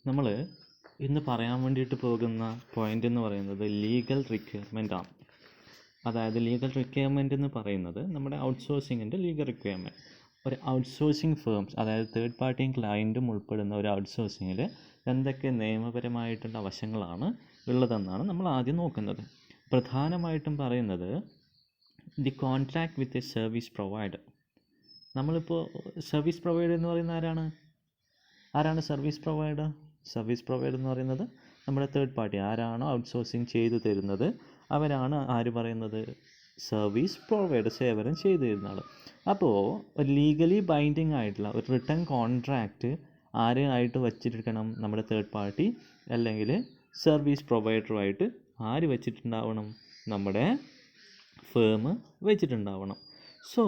നമ്മൾ ഇന്ന് പറയാൻ വേണ്ടിയിട്ട് പോകുന്ന പോയിൻ്റ് എന്ന് പറയുന്നത് ലീഗൽ റിക്വയർമെൻ്റ് ആണ്. അതായത് ലീഗൽ റിക്വയർമെൻ്റ് എന്ന് പറയുന്നത് നമ്മുടെ ഔട്ട്സോഴ്സിങ്ങിൻ്റെ ലീഗൽ റിക്വയർമെൻറ്റ്. ഒരു ഔട്ട്സോഴ്സിങ് ഫേംസ്, അതായത് തേർഡ് പാർട്ടിയും ക്ലയൻറ്റും ഉൾപ്പെടുന്ന ഒരു ഔട്ട്സോഴ്സിങ്ങിൽ എന്തൊക്കെ നിയമപരമായിട്ടുള്ള വശങ്ങളാണ് ഉള്ളതെന്നാണ് നമ്മൾ ആദ്യം നോക്കുന്നത്. പ്രധാനമായിട്ടും പറയുന്നത് the contract with a service provider. നമ്മളിപ്പോൾ സർവീസ് പ്രൊവൈഡർ എന്ന് പറയുന്ന ആരാണ് സർവീസ് പ്രൊവൈഡർ? സർവീസ് പ്രൊവൈഡർ എന്ന് പറയുന്നത് നമ്മുടെ തേർഡ് പാർട്ടി, ആരാണോ ഔട്ട്സോഴ്സിങ് ചെയ്തു തരുന്നത് അവരാണ് ആര് പറയുന്നത്? സർവീസ് പ്രൊവൈഡർ, സേവനം ചെയ്തു തരുന്ന ആൾ. അപ്പോൾ ഒരു ലീഗലി ബൈൻഡിങ് ആയിട്ടുള്ള ഒരു റിട്ടേൺ കോൺട്രാക്റ്റ് ആരുമായിട്ട് വച്ചിരിക്കണം? നമ്മുടെ തേർഡ് പാർട്ടി അല്ലെങ്കിൽ സർവീസ് പ്രൊവൈഡറുമായിട്ട് ആര് വെച്ചിട്ടുണ്ടാവണം? നമ്മുടെ ഫേം വെച്ചിട്ടുണ്ടാവണം. So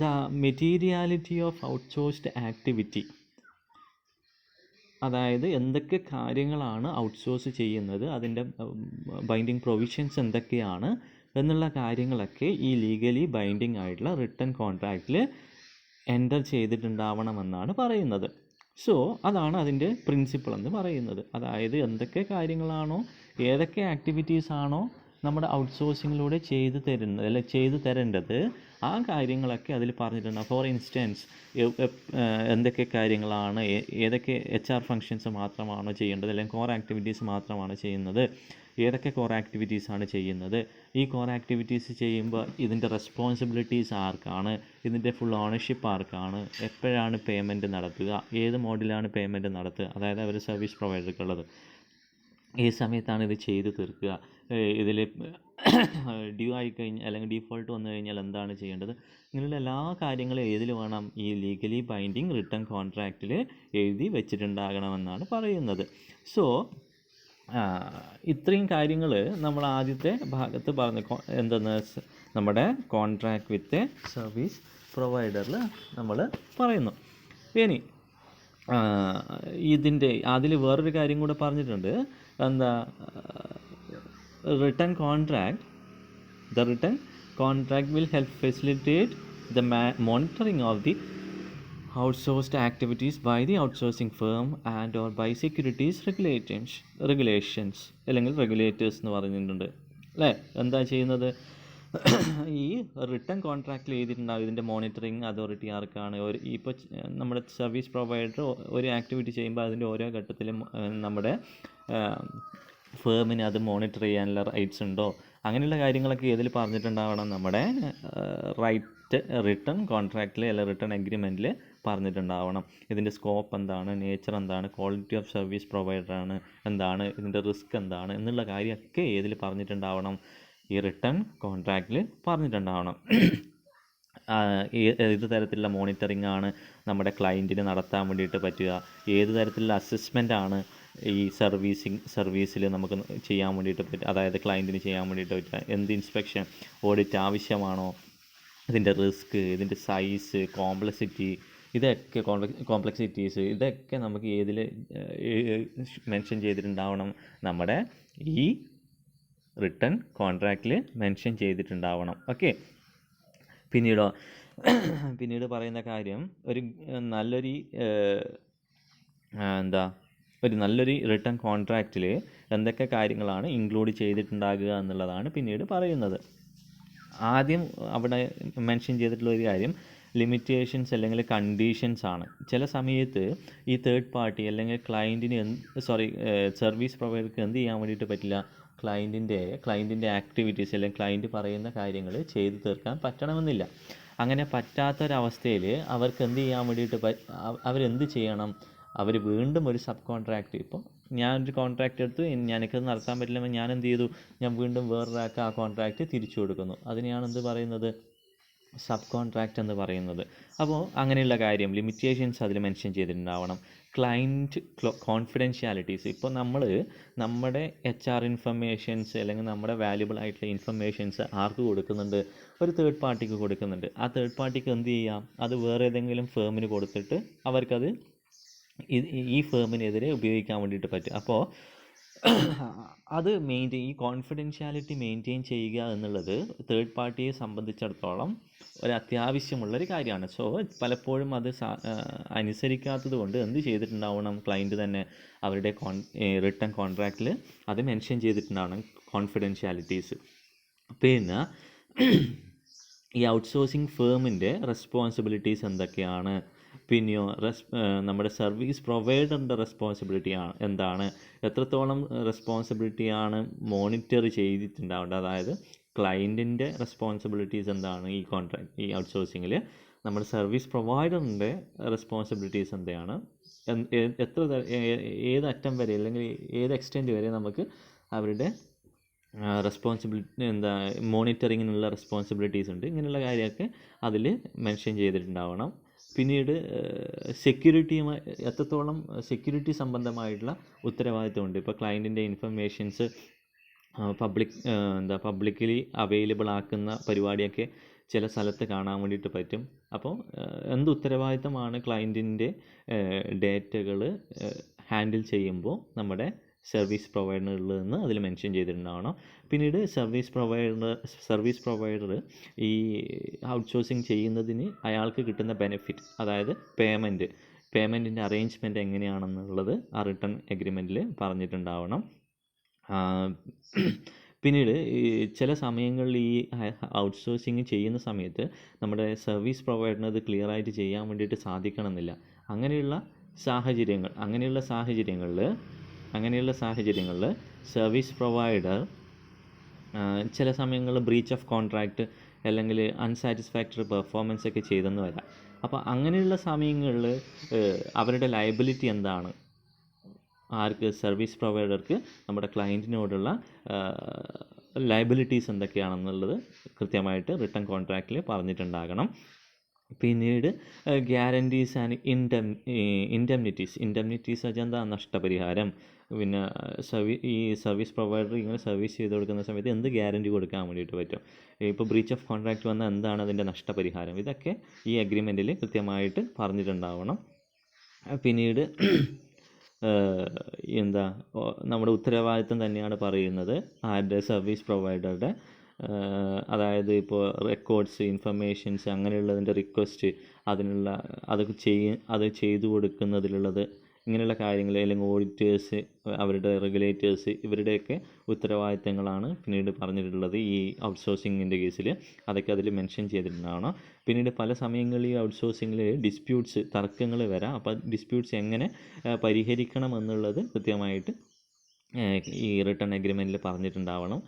the materiality of outsourced activity, അതായത് എന്തൊക്കെ കാര്യങ്ങളാണ് ഔട്ട്സോഴ്സ് ചെയ്യുന്നത്, അതിൻ്റെ ബൈൻഡിങ് പ്രൊവിഷൻസ് എന്തൊക്കെയാണ് എന്നുള്ള കാര്യങ്ങളൊക്കെ ഈ ലീഗലി ബൈൻഡിങ് ആയിട്ടുള്ള റിട്ടേൺ കോൺട്രാക്റ്റിൽ എൻ്റർ ചെയ്തിട്ടുണ്ടാവണമെന്നാണ് പറയുന്നത്. സോ അതാണ് അതിൻ്റെ പ്രിൻസിപ്പിൾ എന്ന് പറയുന്നത്. അതായത് എന്തൊക്കെ കാര്യങ്ങളാണോ, ഏതൊക്കെ ആക്ടിവിറ്റീസ് ആണോ നമ്മുടെ ഔട്ട്സോഴ്സിങ്ങിലൂടെ ചെയ്തു തരേണ്ടത് ആ കാര്യങ്ങളൊക്കെ അതിൽ പറഞ്ഞിട്ടുണ്ട്. ഫോർ ഇൻസ്റ്റൻസ്, എന്തൊക്കെ കാര്യങ്ങളാണ്, ഏതൊക്കെ HR ഫങ്ഷൻസ് മാത്രമാണോ ചെയ്യേണ്ടത്, അല്ലെങ്കിൽ കോർ ആക്ടിവിറ്റീസ് മാത്രമാണോ ചെയ്യുന്നത്, ഏതൊക്കെ കോർ ആക്ടിവിറ്റീസാണ് ചെയ്യുന്നത്, ഈ കോർ ആക്ടിവിറ്റീസ് ചെയ്യുമ്പോൾ ഇതിൻ്റെ റെസ്പോൺസിബിലിറ്റീസ് ആർക്കാണ്, ഇതിൻ്റെ ഫുൾ ഓണർഷിപ്പ് ആർക്കാണ്, എപ്പോഴാണ് പേയ്മെൻറ്റ് നടത്തുക, ഏത് മോഡിലാണ് പേയ്മെൻറ്റ് നടത്തുക, അതായത് അവർ സർവീസ് പ്രൊവൈഡർക്കുള്ളത്, ഈ സമയത്താണ് ഇത് ചെയ്ത് തീർക്കുക, ഇതിൽ ഡ്യൂ ആയിക്കഴിഞ്ഞാൽ അല്ലെങ്കിൽ ഡീഫോൾട്ട് വന്നു കഴിഞ്ഞാൽ എന്താണ് ചെയ്യേണ്ടത്, ഇങ്ങനെയുള്ള എല്ലാ കാര്യങ്ങളും ഏതിൽ വേണം? ഈ ലീഗലി ബൈൻഡിങ് റിട്ടേൺ കോൺട്രാക്റ്റിൽ എഴുതി വെച്ചിട്ടുണ്ടാകണമെന്നാണ് പറയുന്നത്. സോ ഇത്രയും കാര്യങ്ങൾ നമ്മൾ ആദ്യത്തെ ഭാഗത്ത് പറഞ്ഞു. എന്തെന്ന് നമ്മുടെ കോൺട്രാക്ട് വിത്ത് സർവീസ് പ്രൊവൈഡറിൽ നമ്മൾ പറയുന്നു. ഇനി അതിൽ വേറൊരു കാര്യം കൂടെ പറഞ്ഞിട്ടുണ്ട്. എന്താ? Return contract, the return contract will help facilitate the monitoring of the outsourced activities by the outsourcing firm and or by securities regulations അല്ലെങ്കിൽ റെഗുലേറ്റേഴ്സ് എന്ന് പറഞ്ഞിട്ടുണ്ട് അല്ലേ. എന്താ ചെയ്യുന്നത്? ഈ റിട്ടേൺ കോൺട്രാക്റ്റിൽ എഴുതിയിട്ടുണ്ടാകും ഇതിൻ്റെ മോണിറ്ററിങ് അതോറിറ്റി ആർക്കാണ്. ഇപ്പോൾ നമ്മുടെ സർവീസ് പ്രൊവൈഡർ ഒരു ആക്ടിവിറ്റി ചെയ്യുമ്പോൾ അതിൻ്റെ ഓരോ ഘട്ടത്തിലും നമ്മുടെ ഫേമിന് അത് മോണിറ്റർ ചെയ്യാനുള്ള റൈറ്റ്സ് ഉണ്ടോ, അങ്ങനെയുള്ള കാര്യങ്ങളൊക്കെ ഏതിൽ പറഞ്ഞിട്ടുണ്ടാവണം? നമ്മുടെ റിട്ടേൺ കോൺട്രാക്റ്റിൽ അല്ലെങ്കിൽ റിട്ടേൺ അഗ്രിമെൻറ്റിൽ പറഞ്ഞിട്ടുണ്ടാവണം. ഇതിൻ്റെ സ്കോപ്പ് എന്താണ്, നേച്ചർ എന്താണ്, ക്വാളിറ്റി ഓഫ് സർവീസ് പ്രൊവൈഡറാണ് എന്താണ്, ഇതിൻ്റെ റിസ്ക് എന്താണ് എന്നുള്ള കാര്യമൊക്കെ ഏതിൽ പറഞ്ഞിട്ടുണ്ടാവണം? ഈ റിട്ടേൺ കോൺട്രാക്റ്റിൽ പറഞ്ഞിട്ടുണ്ടാവണം. ഏത് തരത്തിലുള്ള മോണിറ്ററിംഗ് ആണ് നമ്മുടെ ക്ലയൻറ്റിന് നടത്താൻ വേണ്ടിയിട്ട് പറ്റുക, ഏത് തരത്തിലുള്ള അസസ്മെൻ്റ് ആണ് ഈ സർവീസിൽ നമുക്ക് ചെയ്യാൻ വേണ്ടിയിട്ട് പറ്റുക, അതായത് ക്ലയൻറ്റിന് ചെയ്യാൻ വേണ്ടിയിട്ട് പറ്റുക, എന്ത് ഇൻസ്പെക്ഷൻ ഓഡിറ്റ് ആവശ്യമാണോ, ഇതിൻ്റെ റിസ്ക്, ഇതിൻ്റെ സൈസ്, കോംപ്ലക്സിറ്റീസ് ഇതൊക്കെ നമുക്ക് ഏതിൽ മെൻഷൻ ചെയ്തിട്ടുണ്ടാവണം? നമ്മുടെ ഈ റിട്ടേൺ കോൺട്രാക്റ്റിൽ മെൻഷൻ ചെയ്തിട്ടുണ്ടാവണം. ഓക്കെ. പിന്നീട് പറയുന്ന കാര്യം ഒരു നല്ലൊരു റിട്ടേൺ കോൺട്രാക്റ്റിൽ എന്തൊക്കെ കാര്യങ്ങളാണ് ഇൻക്ലൂഡ് ചെയ്തിട്ടുണ്ടാകുക എന്നുള്ളതാണ് പിന്നീട് പറയുന്നത്. ആദ്യം അവിടെ മെൻഷൻ ചെയ്തിട്ടുള്ള ഒരു കാര്യം ലിമിറ്റേഷൻസ് അല്ലെങ്കിൽ കണ്ടീഷൻസ് ആണ്. ചില സമയത്ത് ഈ തേർഡ് പാർട്ടി അല്ലെങ്കിൽ സർവീസ് പ്രൊവൈഡർക്ക് എന്ത് ചെയ്യാൻ വേണ്ടിയിട്ട് പറ്റില്ല? ക്ലയൻറ്റിൻ്റെ ആക്ടിവിറ്റീസ് അല്ലെങ്കിൽ ക്ലയൻറ്റ് പറയുന്ന കാര്യങ്ങൾ ചെയ്തു തീർക്കാൻ പറ്റണമെന്നില്ല. അങ്ങനെ പറ്റാത്തൊരവസ്ഥയിൽ അവർക്ക് എന്ത് ചെയ്യാൻ വേണ്ടിയിട്ട് അവരെന്ത് ചെയ്യണം? അവർ വീണ്ടും ഒരു സബ് കോൺട്രാക്റ്റ്, ഇപ്പോൾ ഞാനൊരു കോൺട്രാക്റ്റ് എടുത്തു, എനിക്കത് നടത്താൻ പറ്റില്ലെങ്കിൽ ഞാൻ എന്ത് ചെയ്തു? ഞാൻ വീണ്ടും വേറൊരാൾക്ക് ആ കോൺട്രാക്റ്റ് തിരിച്ചു കൊടുക്കുന്നു. അതിനെയാണ് എന്ത് പറയുന്നത്? സബ് കോൺട്രാക്റ്റ് എന്ന് പറയുന്നത്. അപ്പോൾ അങ്ങനെയുള്ള കാര്യം ലിമിറ്റേഷൻസ് അതിൽ മെൻഷൻ ചെയ്തിട്ടുണ്ടാവണം. ക്ലയൻറ്റ് കോൺഫിഡൻഷ്യാലിറ്റീസ്, ഇപ്പോൾ നമ്മുടെ HR ഇൻഫർമേഷൻസ് അല്ലെങ്കിൽ നമ്മുടെ വാല്യുബിൾ ആയിട്ടുള്ള ഇൻഫർമേഷൻസ് ആർക്ക് കൊടുക്കുന്നുണ്ട്? ഒരു തേർഡ് പാർട്ടിക്ക് കൊടുക്കുന്നുണ്ട്. ആ തേർഡ് പാർട്ടിക്ക് എന്ത് ചെയ്യാം? അത് വേറെ ഏതെങ്കിലും ഫേമിന് കൊടുത്തിട്ട് അവർക്കത് ഈ ഫേമിനെതിരെ ഉപയോഗിക്കാൻ വേണ്ടിയിട്ട് പറ്റും. അപ്പോൾ അത് ഈ കോൺഫിഡൻഷ്യാലിറ്റി മെയിൻറ്റെയിൻ ചെയ്യുക എന്നുള്ളത് തേർഡ് പാർട്ടിയെ സംബന്ധിച്ചിടത്തോളം ഒരു അത്യാവശ്യമുള്ളൊരു കാര്യമാണ്. സോ പലപ്പോഴും അത് അനുസരിക്കാത്തത് കൊണ്ട് എന്ത് ചെയ്തിട്ടുണ്ടാവണം, ക്ലയൻറ്റ് തന്നെ അവരുടെ റിട്ടൺ കോൺട്രാക്റ്റിൽ അത് മെൻഷൻ ചെയ്തിട്ടുണ്ടാവണം കോൺഫിഡൻഷ്യാലിറ്റീസ്. പിന്നെ ഈ ഔട്ട്സോഴ്സിങ് ഫേമിൻ്റെ റെസ്പോൺസിബിലിറ്റീസ് എന്തൊക്കെയാണ്, പിന്നെയോ നമ്മുടെ സർവീസ് പ്രൊവൈഡറിൻ്റെ റെസ്പോൺസിബിലിറ്റി എന്താണ്, എത്രത്തോളം റെസ്പോൺസിബിലിറ്റിയാണ് മോണിറ്റർ ചെയ്തിട്ടുണ്ടാവേണ്ടത്, അതായത് ക്ലയൻറ്റിൻ്റെ റെസ്പോൺസിബിലിറ്റീസ് എന്താണ് ഈ ഔട്ട്സോഴ്സിങ്ങിൽ, നമ്മുടെ സർവീസ് പ്രൊവൈഡറിൻ്റെ റെസ്പോൺസിബിലിറ്റീസ് എന്താണ്, ഏത് അറ്റം വരെ അല്ലെങ്കിൽ ഏത് എക്സ്റ്റെൻറ്റ് വരെ നമുക്ക് അവരുടെ റെസ്പോൺസിബിലിറ്റി മോണിറ്ററിങ്ങിനുള്ള റെസ്പോൺസിബിലിറ്റീസ് ഉണ്ട്, ഇങ്ങനെയുള്ള കാര്യമൊക്കെ അതിൽ മെൻഷൻ ചെയ്തിട്ടുണ്ടാവണം. പിന്നീട് സെക്യൂരിറ്റിയുമായി എത്രത്തോളം സെക്യൂരിറ്റി സംബന്ധമായിട്ടുള്ള ഉത്തരവാദിത്തമുണ്ട്. ഇപ്പോൾ ക്ലയൻറ്റിൻ്റെ ഇൻഫർമേഷൻസ് പബ്ലിക്കലി അവൈലബിൾ ആക്കുന്ന പരിപാടിയൊക്കെ ചില സ്ഥലത്ത് കാണാൻ വേണ്ടിയിട്ട് പറ്റും. അപ്പോൾ എന്ത് ഉത്തരവാദിത്തമാണ് ക്ലയൻറ്റിൻ്റെ ഡേറ്റകൾ ഹാൻഡിൽ ചെയ്യുമ്പോൾ നമ്മുടെ സർവീസ് പ്രൊവൈഡറിൽ നിന്ന് അതിൽ മെൻഷൻ ചെയ്തിട്ടുണ്ടാവണം. പിന്നീട് സർവീസ് പ്രൊവൈഡർ ഈ ഔട്ട്സോഴ്സിങ് ചെയ്യുന്നതിന് അയാൾക്ക് കിട്ടുന്ന ബെനിഫിറ്റ്, അതായത് പേയ്മെൻറ്റിൻ്റെ അറേഞ്ച്മെൻറ്റ് എങ്ങനെയാണെന്നുള്ളത് ആ റിട്ടൺ എഗ്രിമെൻറ്റിൽ പറഞ്ഞിട്ടുണ്ടാവണം. പിന്നീട് ചില സമയങ്ങളിൽ ഈ ഔട്ട്സോഴ്സിങ് ചെയ്യുന്ന സമയത്ത് നമ്മുടെ സർവീസ് പ്രൊവൈഡറിന് അത് ക്ലിയറായിട്ട് ചെയ്യാൻ വേണ്ടിയിട്ട് സാധിക്കണമെന്നില്ല. അങ്ങനെയുള്ള സാഹചര്യങ്ങളിൽ സർവീസ് പ്രൊവൈഡർ ചില സമയങ്ങളിൽ ബ്രീച്ച് ഓഫ് കോൺട്രാക്റ്റ് അല്ലെങ്കിൽ അൺസാറ്റിസ്ഫാക്ടറി പെർഫോമൻസ് ഒക്കെ ചെയ്തെന്ന് വരാം. അപ്പോൾ അങ്ങനെയുള്ള സമയങ്ങളിൽ അവരുടെ ലയബിലിറ്റി എന്താണ്, ആർക്ക്, സർവീസ് പ്രൊവൈഡർക്ക് നമ്മുടെ ക്ലയൻറ്റിനോടുള്ള ലയബിലിറ്റീസ് എന്തൊക്കെയാണെന്നുള്ളത് കൃത്യമായിട്ട് റിട്ടൺ കോൺട്രാക്റ്റിൽ പറഞ്ഞിട്ടുണ്ടാകണം. പിന്നീട് ഗ്യാരൻറ്റീസ് ആൻഡ് ഇൻഡെംനിറ്റീസ് വെച്ചാൽ എന്താ, നഷ്ടപരിഹാരം. പിന്നെ ഈ സർവീസ് പ്രൊവൈഡർ ഇങ്ങനെ സർവീസ് ചെയ്ത് കൊടുക്കുന്ന സമയത്ത് എന്ത് ഗ്യാരൻറ്റി കൊടുക്കാൻ വേണ്ടിയിട്ട് പറ്റും, ഇപ്പോൾ ബ്രീച്ച് ഓഫ് കോൺട്രാക്റ്റ് വന്നാൽ എന്താണ് അതിൻ്റെ നഷ്ടപരിഹാരം, ഇതൊക്കെ ഈ അഗ്രിമെൻറ്റിൽ കൃത്യമായിട്ട് പറഞ്ഞിട്ടുണ്ടാവണം. പിന്നീട് നമ്മുടെ ഉത്തരവാദിത്തം തന്നെയാണ് പറയുന്നത് ആരുടെ, സർവീസ് പ്രൊവൈഡറുടെ. അതായത് ഇപ്പോൾ റെക്കോർഡ്സ്, ഇൻഫർമേഷൻസ് അങ്ങനെയുള്ളതിൻ്റെ റിക്വസ്റ്റ്, അത് ചെയ്തു കൊടുക്കുന്നതിലുള്ളത്, ഇങ്ങനെയുള്ള കാര്യങ്ങൾ, അല്ലെങ്കിൽ ഓഡിറ്റേഴ്സ്, അവരുടെ റെഗുലേറ്റേഴ്സ്, ഇവരുടെയൊക്കെ ഉത്തരവാദിത്തങ്ങളാണ് പിന്നീട് പറഞ്ഞിട്ടുള്ളത് ഈ ഔട്ട്സോഴ്സിങ്ങിൻ്റെ കേസിൽ. അതൊക്കെ അതിൽ മെൻഷൻ ചെയ്തിട്ടുണ്ടാവണം. പിന്നീട് പല സമയങ്ങളിൽ ഈ ഔട്ട്സോഴ്സിങ്ങിൽ തർക്കങ്ങൾ വരാം. അപ്പോൾ ഡിസ്പ്യൂട്ട്സ് എങ്ങനെ പരിഹരിക്കണം എന്നുള്ളത് കൃത്യമായിട്ട് ഈ റിട്ടൺ എഗ്രിമെൻറ്റിൽ പറഞ്ഞിട്ടുണ്ടാവണം.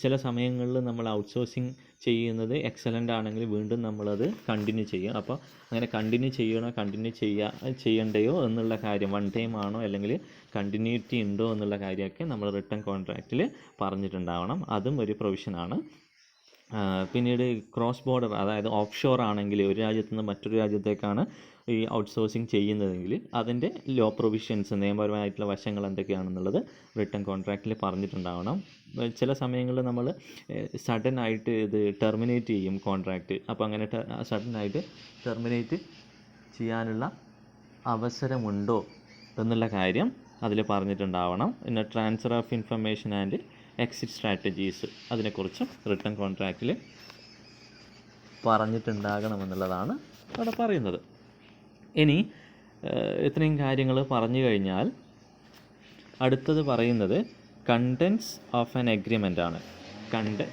ചില സമയങ്ങളിൽ നമ്മൾ ഔട്ട്സോഴ്സിങ് ചെയ്യുന്നത് എക്സലൻ്റ് ആണെങ്കിൽ വീണ്ടും നമ്മളത് കണ്ടിന്യൂ ചെയ്യും. അപ്പോൾ അങ്ങനെ കണ്ടിന്യൂ ചെയ്യണ്ടയോ എന്നുള്ള കാര്യം, വൺ ടൈം ആണോ അല്ലെങ്കിൽ കണ്ടിന്യൂറ്റി ഉണ്ടോ എന്നുള്ള കാര്യമൊക്കെ നമ്മൾ റിട്ടൺ കോൺട്രാക്റ്റിൽ പറഞ്ഞിട്ടുണ്ടാവണം. അതും ഒരു പ്രൊവിഷനാണ്. പിന്നീട് ക്രോസ് ബോർഡർ, അതായത് ഓഫ് ഷോർ ആണെങ്കിൽ ഒരു രാജ്യത്തു നിന്ന് മറ്റൊരു രാജ്യത്തേക്കാണ് ഈ ഔട്ട്സോഴ്സിങ് ചെയ്യുന്നതെങ്കിൽ അതിൻ്റെ ലോ പ്രൊവിഷൻസ്, നിയമപരമായിട്ടുള്ള വശങ്ങൾ എന്തൊക്കെയാണെന്നുള്ളത് റിട്ടൺ കോൺട്രാക്റ്റിൽ പറഞ്ഞിട്ടുണ്ടാവണം. ചില സമയങ്ങളിൽ നമ്മൾ സഡനായിട്ട് ഇത് ടെർമിനേറ്റ് ചെയ്യും കോൺട്രാക്റ്റ്. അപ്പോൾ അങ്ങനെ സഡനായിട്ട് ടെർമിനേറ്റ് ചെയ്യാനുള്ള അവസരമുണ്ടോ എന്നുള്ള കാര്യം അതിൽ പറഞ്ഞിട്ടുണ്ടാവണം. പിന്നെ transfer of information and exit strategies, അതിനെക്കുറിച്ചും റിട്ടൺ കോൺട്രാക്റ്റിൽ പറഞ്ഞിട്ടുണ്ടാകണമെന്നുള്ളതാണ് അവിടെ പറയുന്നത്. ഇനി ഇത്രയും കാര്യങ്ങൾ പറഞ്ഞു കഴിഞ്ഞാൽ അടുത്തത് പറയുന്നത് കണ്ടൻസ് ഓഫ് ആൻ എഗ്രിമെൻ്റ് ആണ്.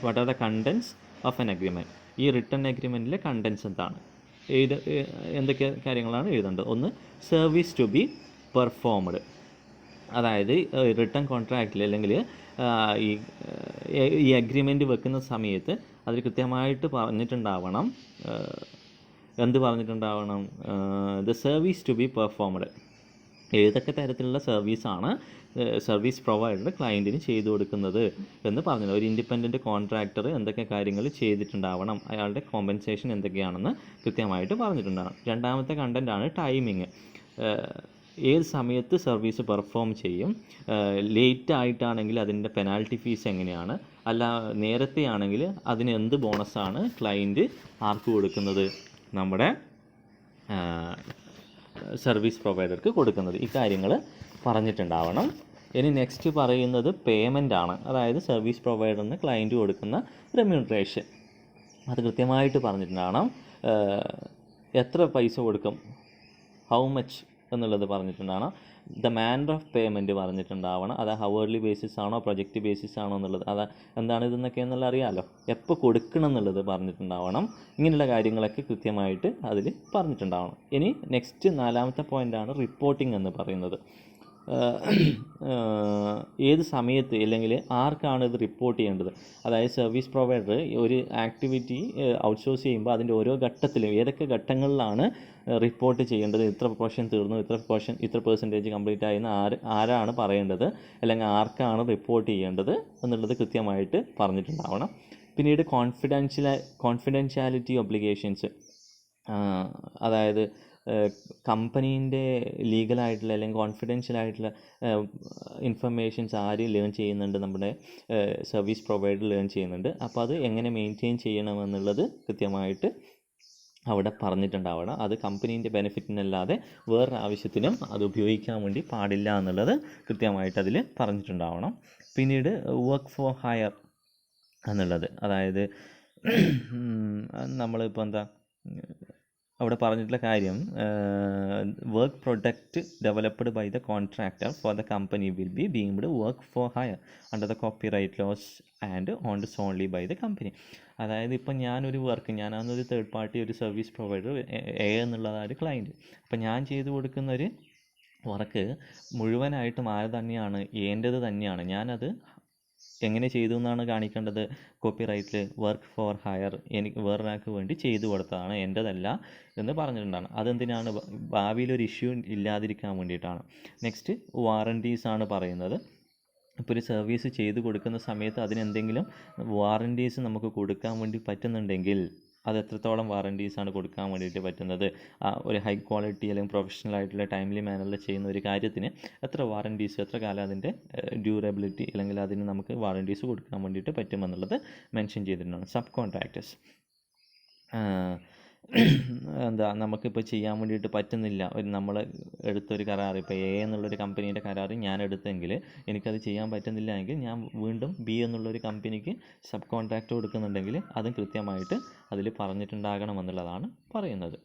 What are the contents of an agreement? ഈ റിട്ടൺ എഗ്രിമെൻറ്റിലെ കണ്ടൻസ് എന്താണ്, എന്തൊക്കെ കാര്യങ്ങളാണ് എഴുതേണ്ടത്? ഒന്ന്, സർവീസ് ടു ബി പെർഫോംഡ്. അതായത് റിട്ടൺ കോൺട്രാക്റ്റിൽ അല്ലെങ്കിൽ ഈ അഗ്രിമെൻറ്റ് വെക്കുന്ന സമയത്ത് അതിൽ കൃത്യമായിട്ട് പറഞ്ഞിട്ടുണ്ടാവണം, the service to be performed. ഏതൊക്കെ തരത്തിലുള്ള സർവീസാണ് സർവീസ് പ്രൊവൈഡർ ക്ലയൻറ്റിന് ചെയ്തു കൊടുക്കുന്നത് എന്ന് പറഞ്ഞത്. ഒരു ഇൻഡിപെൻഡൻറ്റ് കോൺട്രാക്ടർ എന്തൊക്കെ കാര്യങ്ങൾ ചെയ്തിട്ടുണ്ടാവണം, അയാളുടെ കോമ്പൻസേഷൻ എന്തൊക്കെയാണെന്ന് കൃത്യമായിട്ട് പറഞ്ഞിട്ടുണ്ടാവണം. രണ്ടാമത്തെ കണ്ടൻ്റാണ് ടൈമിങ്. ഏത് സമയത്ത് സർവീസ് പെർഫോം ചെയ്യും, ലേറ്റ് ആയിട്ടാണെങ്കിൽ അതിൻ്റെ പെനാൽറ്റി ഫീസ് എങ്ങനെയാണ്, അല്ല നേരത്തെ ആണെങ്കിൽ അതിന് എന്ത് ബോണസാണ് ക്ലയൻറ്റ് ആർക്ക് കൊടുക്കുന്നത്, നമ്മുടെ സർവീസ് പ്രൊവൈഡർക്ക് കൊടുക്കുന്നത്. ഈ കാര്യങ്ങൾ പറഞ്ഞിട്ടുണ്ടാവണം. ഇനി നെക്സ്റ്റ് പറയുന്നത് പേയ്മെൻ്റ് ആണ്. അതായത് സർവീസ് പ്രൊവൈഡറിന് ക്ലയൻറ്റ് കൊടുക്കുന്ന റെമ്യൂണറേഷൻ. അത് കൃത്യമായിട്ട് പറഞ്ഞിട്ടുണ്ടാവണം. എത്ര പൈസ കൊടുക്കും, ഹൗ മച്ച് എന്നുള്ളത് പറഞ്ഞിട്ടുണ്ടാവണം. ദ മാനർ ഓഫ് പേയ്മെൻറ്റ് പറഞ്ഞിട്ടുണ്ടാവണം. അത് ഹവർലി ബേസിസ് ആണോ പ്രൊജക്റ്റ് ബേസിസ് ആണോ എന്നുള്ളത്, അത് എന്താണ് ഇതെന്നൊക്കെ എന്നുള്ള അറിയാമല്ലോ. എപ്പോൾ കൊടുക്കണം എന്നുള്ളത് പറഞ്ഞിട്ടുണ്ടാവണം. ഇങ്ങനെയുള്ള കാര്യങ്ങളൊക്കെ കൃത്യമായിട്ട് അതിൽ പറഞ്ഞിട്ടുണ്ടാവണം. ഇനി നെക്സ്റ്റ് 4ാമത്തെ പോയിൻ്റാണ് റിപ്പോർട്ടിംഗ് എന്ന് പറയുന്നത്. ഏത് സമയത്ത് അല്ലെങ്കിൽ ആർക്കാണ് ഇത് റിപ്പോർട്ട് ചെയ്യേണ്ടത്. അതായത് സർവീസ് പ്രൊവൈഡർ ഒരു ആക്ടിവിറ്റി ഔട്ട്സോഴ്സ് ചെയ്യുമ്പോൾ അതിൻ്റെ ഓരോ ഘട്ടത്തിലും ഏതൊക്കെ ഘട്ടങ്ങളിലാണ് റിപ്പോർട്ട് ചെയ്യേണ്ടത്, ഇത്ര പോർഷൻ തീർന്നു, ഇത്ര പെർസെൻറ്റേജ് കംപ്ലീറ്റ് ആയെന്ന് ആരാണ് പറയേണ്ടത്, അല്ലെങ്കിൽ ആർക്കാണ് റിപ്പോർട്ട് ചെയ്യേണ്ടത് എന്നുള്ളത് കൃത്യമായിട്ട് പറഞ്ഞിട്ടുണ്ടാവണം. പിന്നീട് കോൺഫിഡൻഷ്യാലിറ്റി ഒബ്ലിഗേഷൻസ്, അതായത് കമ്പനീൻ്റെ ലീഗലായിട്ടുള്ള അല്ലെങ്കിൽ കോൺഫിഡൻഷ്യലായിട്ടുള്ള ഇൻഫർമേഷൻസ് ആര് ലേൺ ചെയ്യുന്നുണ്ട്, നമ്മുടെ സർവീസ് പ്രൊവൈഡർ ലേൺ ചെയ്യുന്നുണ്ട്. അപ്പോൾ അത് എങ്ങനെ മെയിൻറ്റെയിൻ ചെയ്യണമെന്നുള്ളത് കൃത്യമായിട്ട് അവിടെ പറഞ്ഞിട്ടുണ്ടാവണം. അത് കമ്പനീൻ്റെ ബെനിഫിറ്റിനല്ലാതെ വേറൊരു ആവശ്യത്തിനും അത് ഉപയോഗിക്കാൻ വേണ്ടി പാടില്ല എന്നുള്ളത് കൃത്യമായിട്ട് അതിൽ പറഞ്ഞിട്ടുണ്ടാവണം. പിന്നീട് വർക്ക് ഫോർ ഹയർ എന്നുള്ളത്, അതായത് നമ്മളിപ്പോൾ എന്താ അവിടെ പറഞ്ഞിട്ടുള്ള കാര്യം, work product developed by the contractor for the company will be deemed work for hire under the copyright laws and owned only by the company. അതായത് ഇപ്പം ഞാനൊരു വർക്ക്, ഞാനാണെന്നൊരു തേർഡ് പാർട്ടി, ഒരു സർവീസ് പ്രൊവൈഡർ എന്നുള്ളതാണ് ക്ലയൻറ്റ്. അപ്പം ഞാൻ ചെയ്തു കൊടുക്കുന്നൊരു വർക്ക് മുഴുവനായിട്ടും ആര് തന്നെയാണ്, എൻ്റേത് തന്നെയാണ്. ഞാനത് എങ്ങനെ ചെയ്തു എന്നാണ് കാണിക്കേണ്ടത്. കോപ്പിറൈറ്റിൽ വർക്ക് ഫോർ ഹയർ, എനിക്ക് വേറൊരാൾക്ക് വേണ്ടി ചെയ്തു കൊടുത്തതാണ്, എൻ്റേതല്ല എന്ന് പറഞ്ഞിട്ടുണ്ടാണ്. അതെന്തിനാണ്, ഭാവിയിലൊരു ഇഷ്യൂ ഇല്ലാതിരിക്കാൻ വേണ്ടിയിട്ടാണ്. നെക്സ്റ്റ് വാറൻറ്റീസാണ് പറയുന്നത്. ഇപ്പോൾ ഒരു സർവീസ് ചെയ്ത് കൊടുക്കുന്ന സമയത്ത് അതിനെന്തെങ്കിലും വാറൻറ്റീസ് നമുക്ക് കൊടുക്കാൻ വേണ്ടി പറ്റുന്നുണ്ടെങ്കിൽ അത് എത്രത്തോളം വാറൻറ്റീസാണ് കൊടുക്കാൻ വേണ്ടിയിട്ട് പറ്റുന്നത്, ഒരു ഹൈ ക്വാളിറ്റി അല്ലെങ്കിൽ പ്രൊഫഷണൽ ആയിട്ടുള്ള ടൈംലി മാനറിൽ ചെയ്യുന്ന ഒരു കാര്യത്തിന് എത്ര വാറൻറ്റീസ്, എത്ര കാലം അതിൻ്റെ ഡ്യൂറബിലിറ്റി അല്ലെങ്കിൽ അതിന് നമുക്ക് വാറൻറ്റീസ് കൊടുക്കാൻ വേണ്ടിയിട്ട് പറ്റുമെന്നുള്ളത് മെൻഷൻ ചെയ്തിട്ടുണ്ടാണ്. സബ് കോൺട്രാക്ടേഴ്സ്, എന്താ നമുക്കിപ്പോൾ ചെയ്യാൻ വേണ്ടിയിട്ട് പറ്റുന്നില്ല, നമ്മൾ എടുത്തൊരു കരാർ, ഇപ്പോൾ എ എന്നുള്ളൊരു കമ്പനീൻ്റെ കരാർ ഞാൻ എടുത്തെങ്കിൽ എനിക്കത് ചെയ്യാൻ പറ്റുന്നില്ല എങ്കിൽ ഞാൻ വീണ്ടും ബി എന്നുള്ളൊരു കമ്പനിക്ക് സബ് കോൺട്രാക്റ്റ് കൊടുക്കുന്നുണ്ടെങ്കിൽ അതും കൃത്യമായിട്ട് അതിൽ പറഞ്ഞിട്ടുണ്ടാകണമെന്നുള്ളതാണ് പറയുന്നത്.